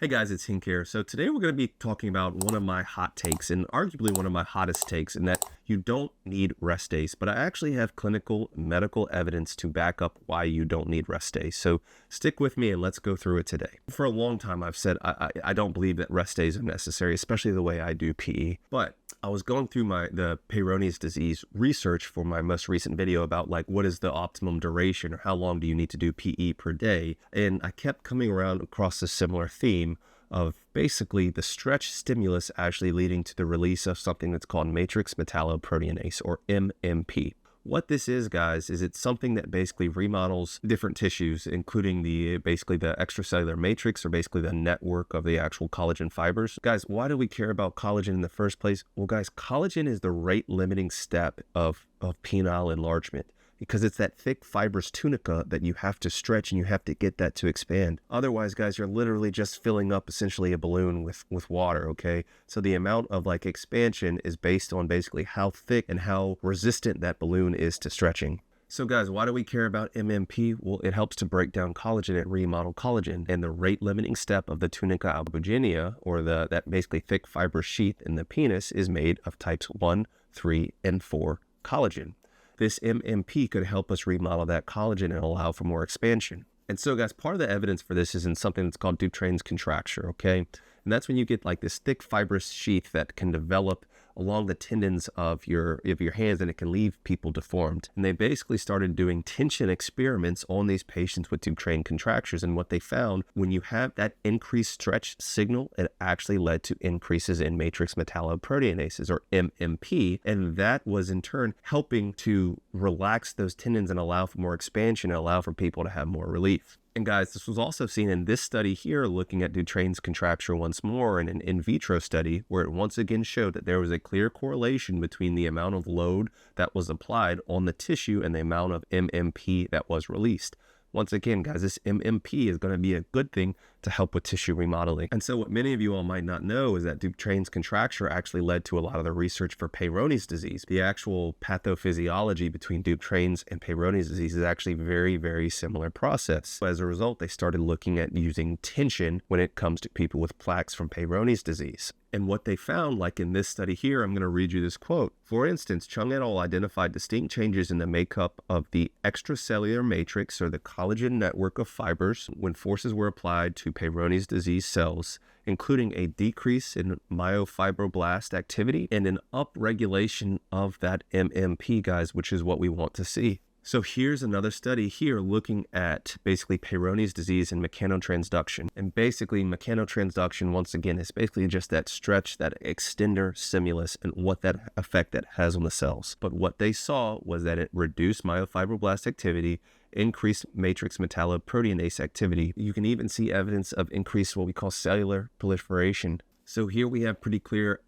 Hey guys, it's Hink here. So today we're going to be talking about one of my hot takes and arguably one of my hottest takes, in that you don't need rest days, but I actually have clinical medical evidence to back up why you don't need rest days. So stick with me and let's go through it today. For a long time, I've said I don't believe that rest days are necessary, especially the way I do PE. But I was going through the Peyronies disease research for my most recent video about like what is the optimum duration or how long do you need to do PE per day. And I kept coming around across a similar theme of basically the stretch stimulus actually leading to the release of something that's called matrix metalloproteinase, or MMP. What this is, guys, is it's something that basically remodels different tissues, including basically the extracellular matrix, or basically the network of the actual collagen fibers. Guys, why do we care about collagen in the first place? Well, guys, collagen is the rate limiting step of penile enlargement, because it's that thick fibrous tunica that you have to stretch and you have to get that to expand. Otherwise, guys, you're literally just filling up essentially a balloon with water, okay? So the amount of like expansion is based on basically how thick and how resistant that balloon is to stretching. So guys, why do we care about MMP? Well, it helps to break down collagen and remodel collagen. And the rate limiting step of the tunica albuginea, or that basically thick fibrous sheath in the penis, is made of types 1, 3, and 4 collagen. This MMP could help us remodel that collagen and allow for more expansion. And so, guys, part of the evidence for this is in something that's called Dupuytren's contracture, okay? And that's when you get like this thick fibrous sheath that can develop along the tendons of your hands, and it can leave people deformed. And they basically started doing tension experiments on these patients with Dupuytren's contractures. And what they found, when you have that increased stretch signal, it actually led to increases in matrix metalloproteinases, or MMP. And that was in turn helping to relax those tendons and allow for more expansion and allow for people to have more relief. And guys, this was also seen in this study here, looking at Dupuytren's contracture once more in an in vitro study, where it once again showed that there was a clear correlation between the amount of load that was applied on the tissue and the amount of MMP that was released. Once again, guys, this MMP is going to be a good thing to help with tissue remodeling. And so what many of you all might not know is that Dupuytren's contracture actually led to a lot of the research for Peyronies disease. The actual pathophysiology between Dupuytren's and Peyronies disease is actually very, very similar process. As a result, they started looking at using tension when it comes to people with plaques from Peyronies disease. And what they found, like in this study here, I'm going to read you this quote. For instance, Chung et al. Identified distinct changes in the makeup of the extracellular matrix, or the collagen network of fibers, when forces were applied to Peyronies disease cells, including a decrease in myofibroblast activity and an upregulation of that MMP, guys, which is what we want to see. So here's another study here looking at basically Peyronies disease and Mechano transduction. And basically Mechano transduction, once again, is basically just that stretch, that extender stimulus, and what that effect that has on the cells. But what they saw was that it reduced myofibroblast activity, increased matrix metalloproteinase activity. You can even see evidence of increased what we call cellular proliferation. So here we have very clear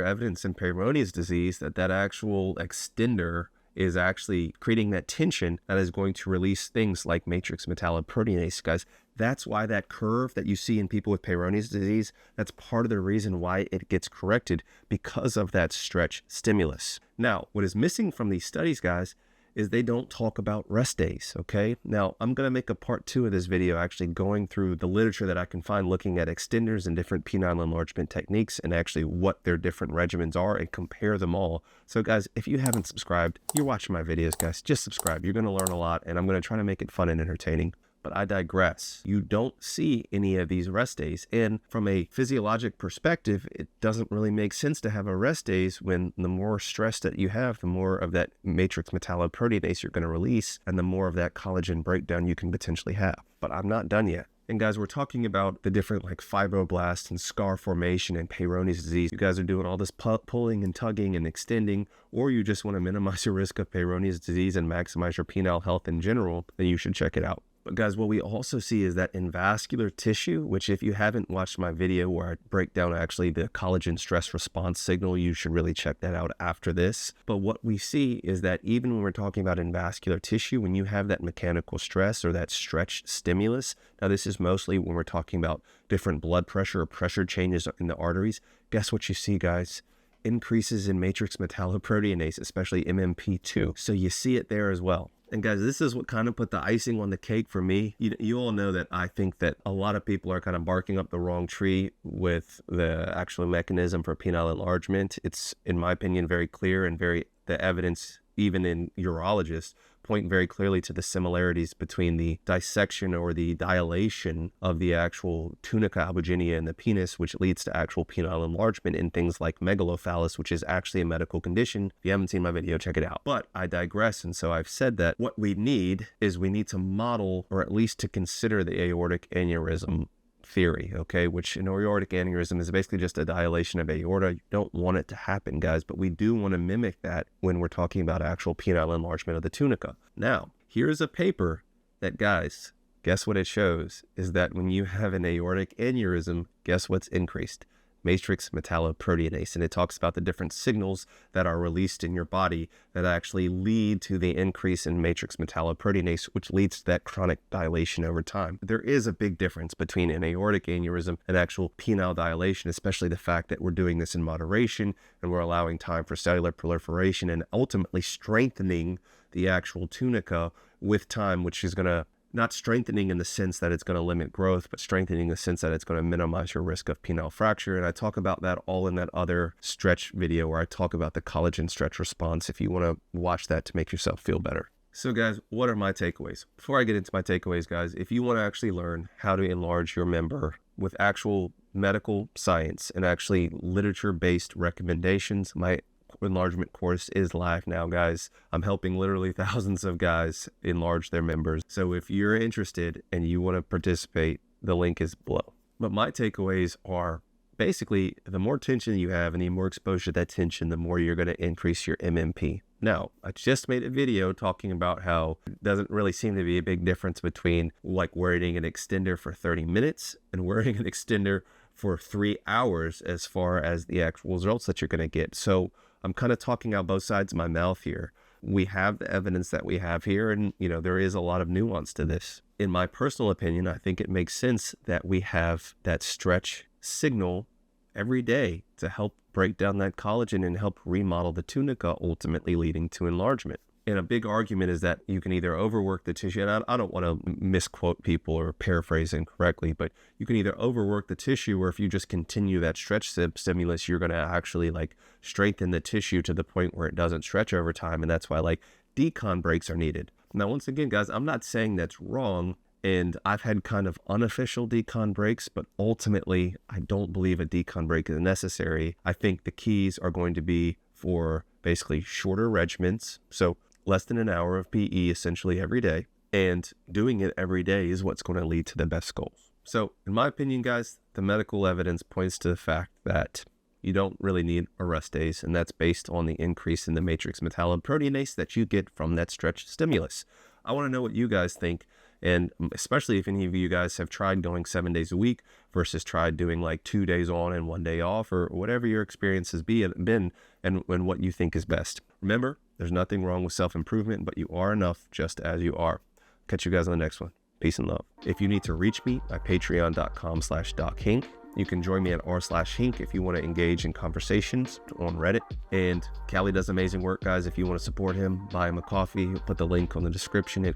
evidence in Peyronies disease that actual extender is actually creating that tension that is going to release things like matrix metalloproteinase, guys. That's why that curve that you see in people with Peyronies disease, that's part of the reason why it gets corrected, because of that stretch stimulus. Now, what is missing from these studies, guys, is they don't talk about rest days, okay? Now, I'm going to make a part 2 of this video actually going through the literature that I can find looking at extenders and different penile enlargement techniques, and actually what their different regimens are, and compare them all. So guys, if you haven't subscribed, you're watching my videos, guys, just subscribe. You're going to learn a lot, and I'm going to try to make it fun and entertaining. But I digress. You don't see any of these rest days. And from a physiologic perspective, it doesn't really make sense to have a rest days when the more stress that you have, the more of that matrix metalloproteinase you're going to release, and the more of that collagen breakdown you can potentially have. But I'm not done yet. And guys, we're talking about the different like fibroblasts and scar formation and Peyronies disease. You guys are doing all this pulling and tugging and extending, or you just want to minimize your risk of Peyronies disease and maximize your penile health in general, then you should check it out. But guys, what we also see is that in vascular tissue, which if you haven't watched my video where I break down actually the collagen stress response signal, you should really check that out after this. But what we see is that even when we're talking about in vascular tissue, when you have that mechanical stress or that stretch stimulus, now this is mostly when we're talking about different blood pressure or pressure changes in the arteries, guess what you see, guys? Increases in matrix metalloproteinase, especially MMP2. So you see it there as well. And guys, this is what kind of put the icing on the cake for me. You all know that I think that a lot of people are kind of barking up the wrong tree with the actual mechanism for penile enlargement. It's, in my opinion, very clear, and the evidence, even in urologists, point very clearly to the similarities between the dissection or the dilation of the actual tunica albuginea in the penis, which leads to actual penile enlargement in things like megalophallus, which is actually a medical condition. If you haven't seen my video, check it out. But I digress, and so I've said that what we need to model, or at least to consider, the aortic aneurysm theory, okay, which an aortic aneurysm is basically just a dilation of aorta. You don't want it to happen, guys, but we do want to mimic that when we're talking about actual penile enlargement of the tunica. Now, here's a paper that, guys, guess what it shows is that when you have an aortic aneurysm, guess what's increased? Matrix metalloproteinase, and it talks about the different signals that are released in your body that actually lead to the increase in matrix metalloproteinase, which leads to that chronic dilation over time. There is a big difference between an aortic aneurysm and actual penile dilation, especially the fact that we're doing this in moderation and we're allowing time for cellular proliferation and ultimately strengthening the actual tunica with time, which is going to, not strengthening in the sense that it's going to limit growth, but strengthening in the sense that it's going to minimize your risk of penile fracture. And I talk about that all in that other stretch video where I talk about the collagen stretch response, if you want to watch that to make yourself feel better. So guys, what are my takeaways? Before I get into my takeaways, guys, if you want to actually learn how to enlarge your member with actual medical science and actually literature-based recommendations, my enlargement course is live now, guys. I'm helping literally thousands of guys enlarge their members. So if you're interested and you want to participate, the link is below. But my takeaways are basically, the more tension you have and the more exposure to that tension, the more you're going to increase your MMP. Now, I just made a video talking about how it doesn't really seem to be a big difference between like wearing an extender for 30 minutes and wearing an extender for 3 hours as far as the actual results that you're going to get. So I'm kind of talking out both sides of my mouth here. We have the evidence that we have here, and there is a lot of nuance to this. In my personal opinion, I think it makes sense that we have that stretch signal every day to help break down that collagen and help remodel the tunica, ultimately leading to enlargement. And a big argument is that you can either overwork the tissue, and I don't want to misquote people or paraphrase incorrectly, but you can either overwork the tissue, or if you just continue that stretch stimulus, you're going to actually like strengthen the tissue to the point where it doesn't stretch over time. And that's why like decon breaks are needed. Now, once again, guys, I'm not saying that's wrong. And I've had kind of unofficial decon breaks, but ultimately, I don't believe a decon break is necessary. I think the keys are going to be for basically shorter regimens. So less than an hour of PE essentially every day, and doing it every day is what's going to lead to the best goals. So in my opinion, guys, the medical evidence points to the fact that you don't really need a rest days, and that's based on the increase in the matrix metalloproteinase that you get from that stretch stimulus. I want to know what you guys think, and especially if any of you guys have tried going 7 days a week versus tried doing like 2 days on and 1 day off, or whatever your experience has been, and what you think is best. Remember, there's nothing wrong with self-improvement, but you are enough just as you are. Catch you guys on the next one. Peace and love. If you need to reach me at patreon.com/DocHink. You can join me at r/Hink if you want to engage in conversations on Reddit. And Callie does amazing work, guys. If you want to support him, buy him a coffee. He'll put the link on the description.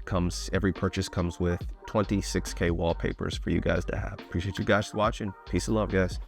Every purchase comes with 26K wallpapers for you guys to have. Appreciate you guys watching. Peace and love, guys.